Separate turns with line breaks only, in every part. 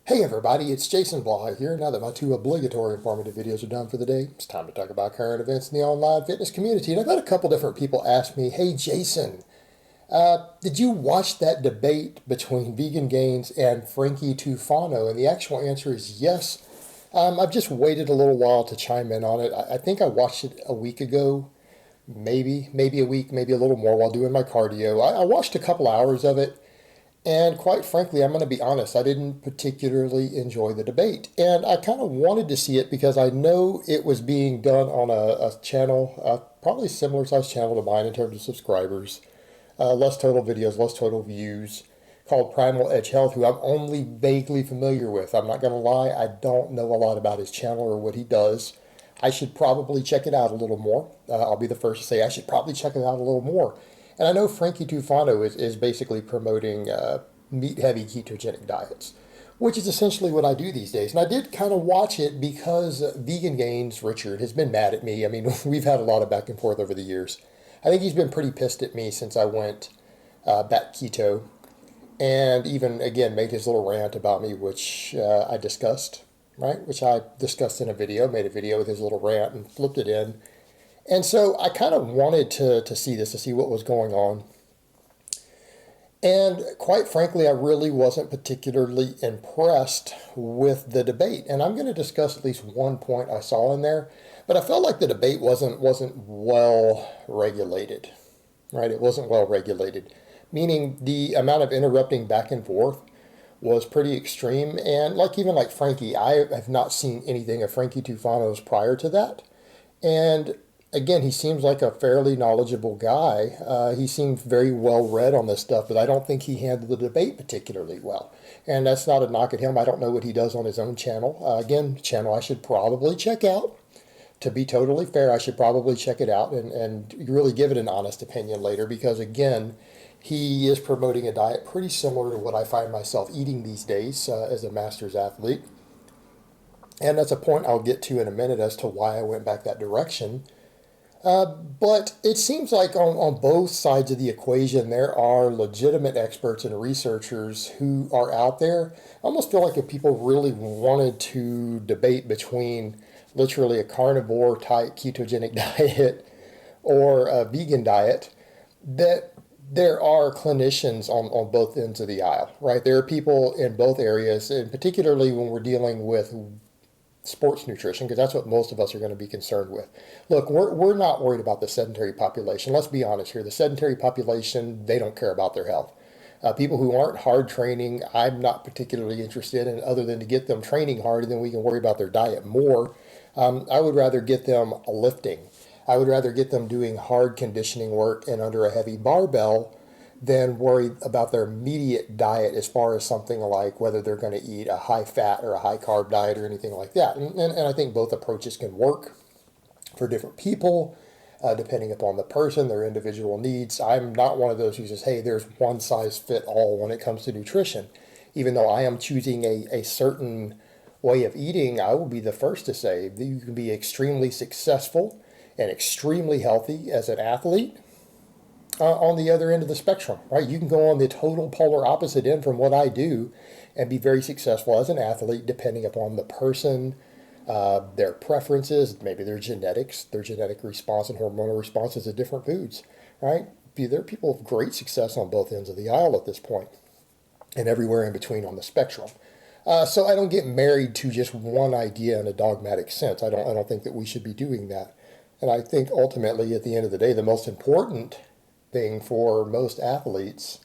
Hey everybody, it's Jason Blah here. Now that my two obligatory informative videos are done for the day, it's time to talk about current events in the online fitness community. And I've had a couple different people ask me, hey Jason, did you watch that debate between Vegan Gains and Frankie Tufano? And the actual answer is yes. I've just waited a little while to chime in on it. I think I watched it a week ago, maybe a week, maybe a little more while doing my cardio. I watched a couple hours of it. And quite frankly, I'm going to be honest, I didn't particularly enjoy the debate. And I kind of wanted to see it because I know it was being done on a channel, probably similar size channel to mine in terms of subscribers, less total videos, less total views, called Primal Edge Health, who I'm only vaguely familiar with. I'm not going to lie, I don't know a lot about his channel or what he does. I should probably check it out a little more. I'll be the first to say I should probably check it out a little more. And I know Frankie Tufano is basically promoting meat-heavy ketogenic diets, which is essentially what I do these days. And I did kind of watch it because Vegan Gains, Richard, has been mad at me. I mean, we've had a lot of back and forth over the years. I think he's been pretty pissed at me since I went back keto and even, again, made his little rant about me, which I discussed, right? Which I discussed in a video, made a video with his little rant and flipped it in. And so I kind of wanted to see this, to see what was going on. And quite frankly, I really wasn't particularly impressed with the debate. And I'm going to discuss at least one point I saw in there. But I felt like the debate wasn't well regulated, right? It wasn't well regulated, meaning the amount of interrupting back and forth was pretty extreme. And even like Frankie, I have not seen anything of Frankie Tufano's prior to that. And again, he seems like a fairly knowledgeable guy. He seems very well read on this stuff, but I don't think he handled the debate particularly well. And that's not a knock at him. I don't know what he does on his own channel. Again, channel I should probably check out. To be totally fair, I should probably check it out and really give it an honest opinion later because, again, he is promoting a diet pretty similar to what I find myself eating these days as a master's athlete. And that's a point I'll get to in a minute as to why I went back that direction. But it seems like on both sides of the equation, there are legitimate experts and researchers who are out there. I almost feel like if people really wanted to debate between literally a carnivore type ketogenic diet or a vegan diet, that there are clinicians on both ends of the aisle, right? There are people in both areas, and particularly when we're dealing with sports nutrition, because that's what most of us are going to be concerned with. Look, we're not worried about the sedentary population. Let's be honest here. The sedentary population, they don't care about their health. People who aren't hard training, I'm not particularly interested in, other than to get them training hard, and then we can worry about their diet more. I would rather get them lifting. I would rather get them doing hard conditioning work and under a heavy barbell than worry about their immediate diet as far as something like whether they're going to eat a high fat or a high carb diet or anything like that. And I think both approaches can work for different people, depending upon the person, their individual needs. I'm not one of those who says, hey, there's one size fit all when it comes to nutrition. Even though I am choosing a certain way of eating, I will be the first to say that you can be extremely successful and extremely healthy as an athlete on the other end of the spectrum, right? You can go on the total polar opposite end from what I do and be very successful as an athlete, depending upon the person, their preferences, maybe their genetics, their genetic response and hormonal responses to different foods, right? There are people of great success on both ends of the aisle at this point and everywhere in between on the spectrum. So I don't get married to just one idea in a dogmatic sense. I don't think that we should be doing that. And I think ultimately, at the end of the day, the most important thing for most athletes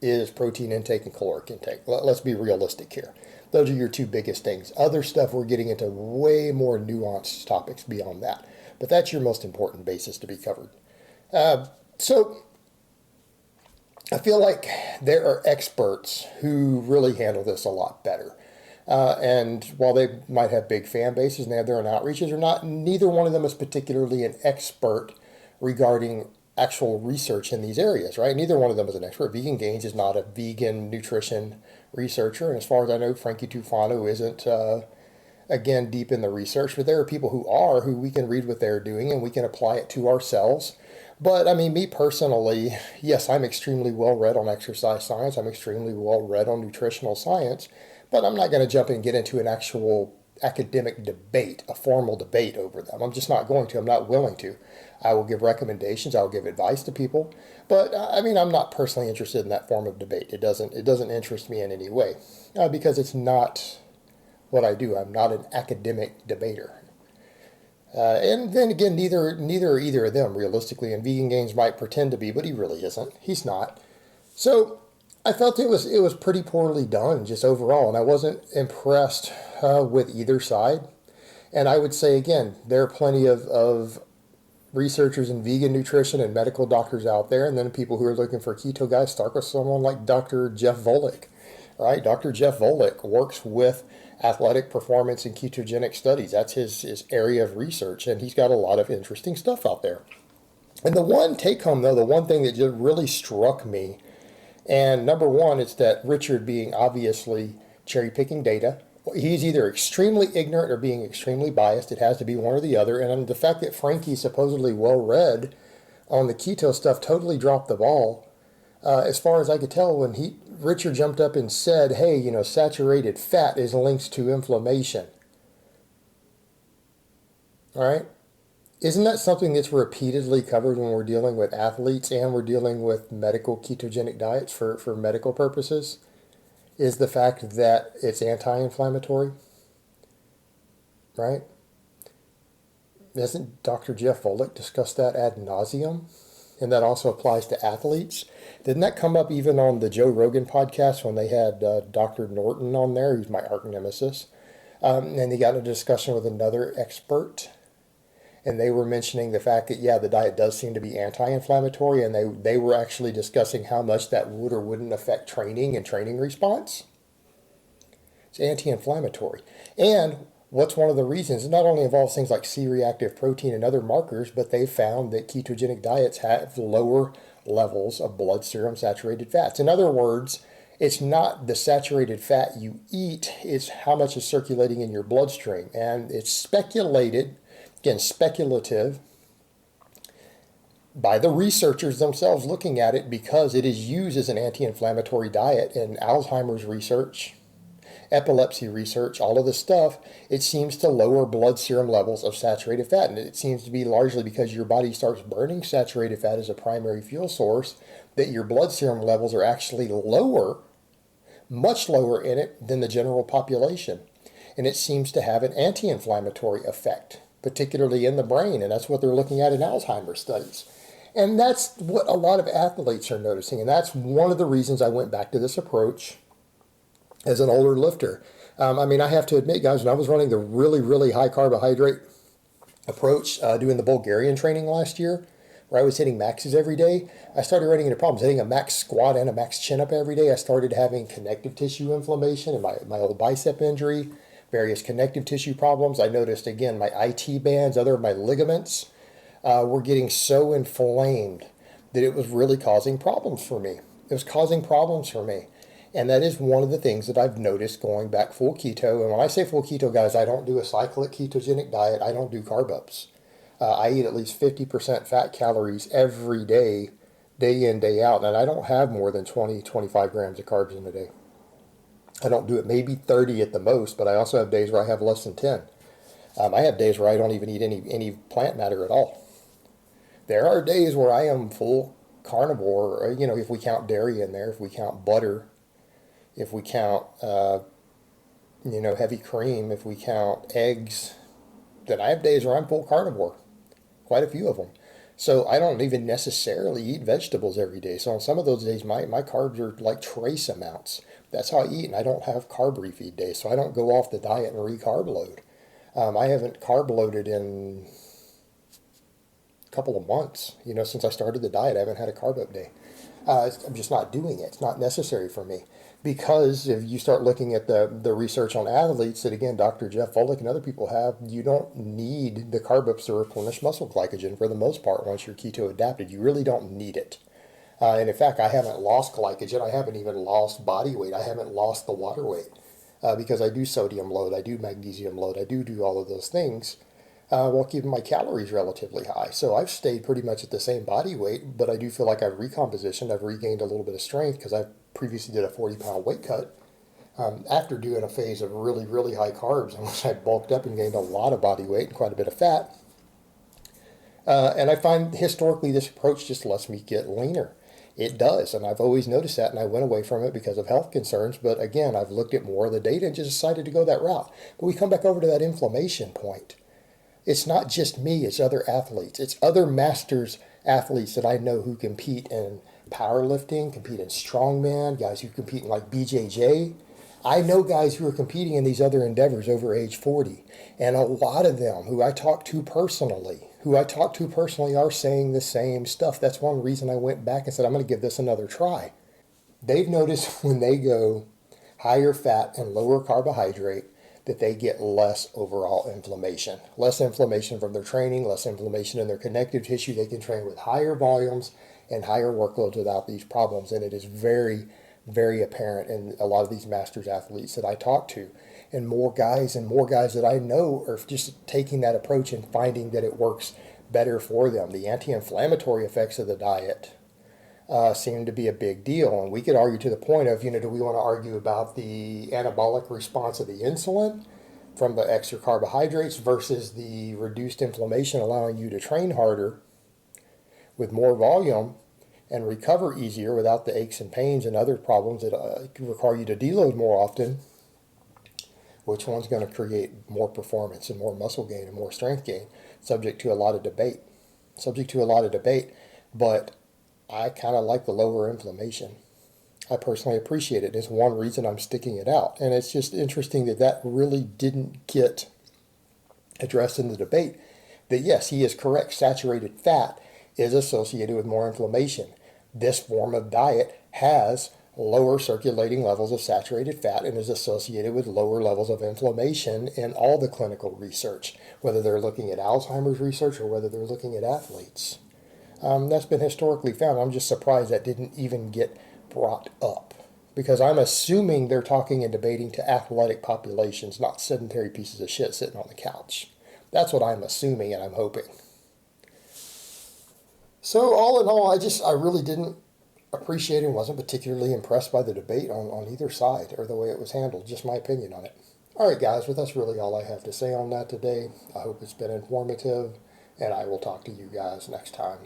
is protein intake and caloric intake. Let's be realistic here. Those are your two biggest things. Other stuff, we're getting into way more nuanced topics beyond that. But that's your most important basis to be covered. So I feel like there are experts who really handle this a lot better. And while they might have big fan bases and they have their own outreaches or not, neither one of them is particularly an expert regarding actual research in these areas, right? Neither one of them is an expert. Vegan Gains is not a vegan nutrition researcher. And as far as I know, Frankie Tufano isn't, again, deep in the research. But there are people who are, who we can read what they're doing and we can apply it to ourselves. But I mean, me personally, yes, I'm extremely well read on exercise science. I'm extremely well read on nutritional science, but I'm not going to jump and get into an actual academic debate, a formal debate over them. I'm just not going to. I'm not willing to. I will give recommendations. I'll give advice to people, but I mean, I'm not personally interested in that form of debate. It doesn't interest me in any way because it's not what I do. I'm not an academic debater. And then again, neither are either of them realistically. And Vegan Gains might pretend to be, but he really isn't. He's not. So I felt it was pretty poorly done just overall, and I wasn't impressed with either side. And I would say again, there are plenty of researchers in vegan nutrition and medical doctors out there, and then people who are looking for keto guys. Start with someone like Dr. Jeff Volek, right? Dr. Jeff Volek works with athletic performance and ketogenic studies. That's his area of research, and he's got a lot of interesting stuff out there. And the one take home, though, the one thing that just really struck me, and number one, it's that Richard being obviously cherry picking data. He's either extremely ignorant or being extremely biased. It has to be one or the other. And the fact that Frankie's supposedly well read on the keto stuff totally dropped the ball. As far as I could tell, when Richard jumped up and said, hey, saturated fat is linked to inflammation. All right? Isn't that something that's repeatedly covered when we're dealing with athletes and we're dealing with medical ketogenic diets for medical purposes? Is the fact that it's anti-inflammatory, right? Hasn't Dr. Jeff Volek discussed that ad nauseum? And that also applies to athletes. Didn't that come up even on the Joe Rogan podcast when they had Dr. Norton on there, who's my arch nemesis? And they got in a discussion with another expert, and they were mentioning the fact that, yeah, the diet does seem to be anti-inflammatory, and they were actually discussing how much that would or wouldn't affect training and training response. It's anti-inflammatory. And what's one of the reasons? It not only involves things like C-reactive protein and other markers, but they found that ketogenic diets have lower levels of blood serum saturated fats. In other words, it's not the saturated fat you eat, it's how much is circulating in your bloodstream. And it's speculated, again, speculative, by the researchers themselves looking at it, because it is used as an anti-inflammatory diet in Alzheimer's research, epilepsy research, all of this stuff. It seems to lower blood serum levels of saturated fat, and it seems to be largely because your body starts burning saturated fat as a primary fuel source, that your blood serum levels are actually lower, much lower in it than the general population. And it seems to have an anti-inflammatory effect, particularly in the brain, and that's what they're looking at in Alzheimer's studies. And that's what a lot of athletes are noticing, and that's one of the reasons I went back to this approach as an older lifter. I mean, I have to admit, guys, when I was running the really, really high carbohydrate approach, doing the Bulgarian training last year, where I was hitting maxes every day, I started running into problems. Hitting a max squat and a max chin up every day, I started having connective tissue inflammation and my old bicep injury, various connective tissue problems. I noticed, again, my IT bands, other of my ligaments were getting so inflamed that it was really causing problems for me. It was causing problems for me. And that is one of the things that I've noticed going back full keto. And when I say full keto, guys, I don't do a cyclic ketogenic diet. I don't do carb ups. I eat at least 50% fat calories every day, day in, day out. And I don't have more than 20, 25 grams of carbs in a day. I don't do it, maybe 30 at the most, but I also have days where I have less than 10. I have days where I don't even eat any plant matter at all. There are days where I am full carnivore, if we count dairy in there, if we count butter, if we count, heavy cream, if we count eggs, then I have days where I'm full carnivore, quite a few of them. So I don't even necessarily eat vegetables every day. So on some of those days, my carbs are like trace amounts. That's how I eat, and I don't have carb refeed days. So I don't go off the diet and re-carb load. I haven't carb loaded in a couple of months. Since I started the diet, I haven't had a carb up day. I'm just not doing it. It's not necessary for me. Because if you start looking at the research on athletes that, again, Dr. Jeff Volek and other people have, you don't need the carb ups to replenish muscle glycogen for the most part once you're keto adapted. You really don't need it. And in fact, I haven't lost glycogen. I haven't even lost body weight. I haven't lost the water weight because I do sodium load. I do magnesium load. I do all of those things. while keeping my calories relatively high. So I've stayed pretty much at the same body weight, but I do feel like I've recompositioned. I've regained a little bit of strength because I previously did a 40-pound weight cut after doing a phase of really, really high carbs in which I bulked up and gained a lot of body weight and quite a bit of fat. And I find historically this approach just lets me get leaner. It does, and I've always noticed that, and I went away from it because of health concerns. But again, I've looked at more of the data and just decided to go that route. But we come back over to that inflammation point. It's not just me, it's other athletes. It's other masters athletes that I know who compete in powerlifting, compete in strongman, guys who compete in like BJJ. I know guys who are competing in these other endeavors over age 40. And a lot of them who I talk to personally, are saying the same stuff. That's one reason I went back and said, I'm going to give this another try. They've noticed when they go higher fat and lower carbohydrate that they get less overall inflammation. Less inflammation from their training, less inflammation in their connective tissue. They can train with higher volumes and higher workloads without these problems. And it is very, very apparent in a lot of these masters athletes that I talk to. And more guys that I know are just taking that approach and finding that it works better for them. The anti-inflammatory effects of the diet seem to be a big deal. And we could argue to the point of, do we want to argue about the anabolic response of the insulin from the extra carbohydrates versus the reduced inflammation allowing you to train harder with more volume and recover easier without the aches and pains and other problems that require you to deload more often? Which one's going to create more performance and more muscle gain and more strength gain? Subject to a lot of debate. But I kind of like the lower inflammation. I personally appreciate it. It's one reason I'm sticking it out. And it's just interesting that really didn't get addressed in the debate. That yes, he is correct. Saturated fat is associated with more inflammation. This form of diet has lower circulating levels of saturated fat and is associated with lower levels of inflammation in all the clinical research, whether they're looking at Alzheimer's research or whether they're looking at athletes. That's been historically found. I'm just surprised that didn't even get brought up because I'm assuming they're talking and debating to athletic populations, not sedentary pieces of shit sitting on the couch. That's what I'm assuming and I'm hoping. So all in all, I really didn't appreciate and wasn't particularly impressed by the debate on either side or the way it was handled. Just my opinion on it. All right, guys, well, that's really all I have to say on that today. I hope it's been informative, and I will talk to you guys next time.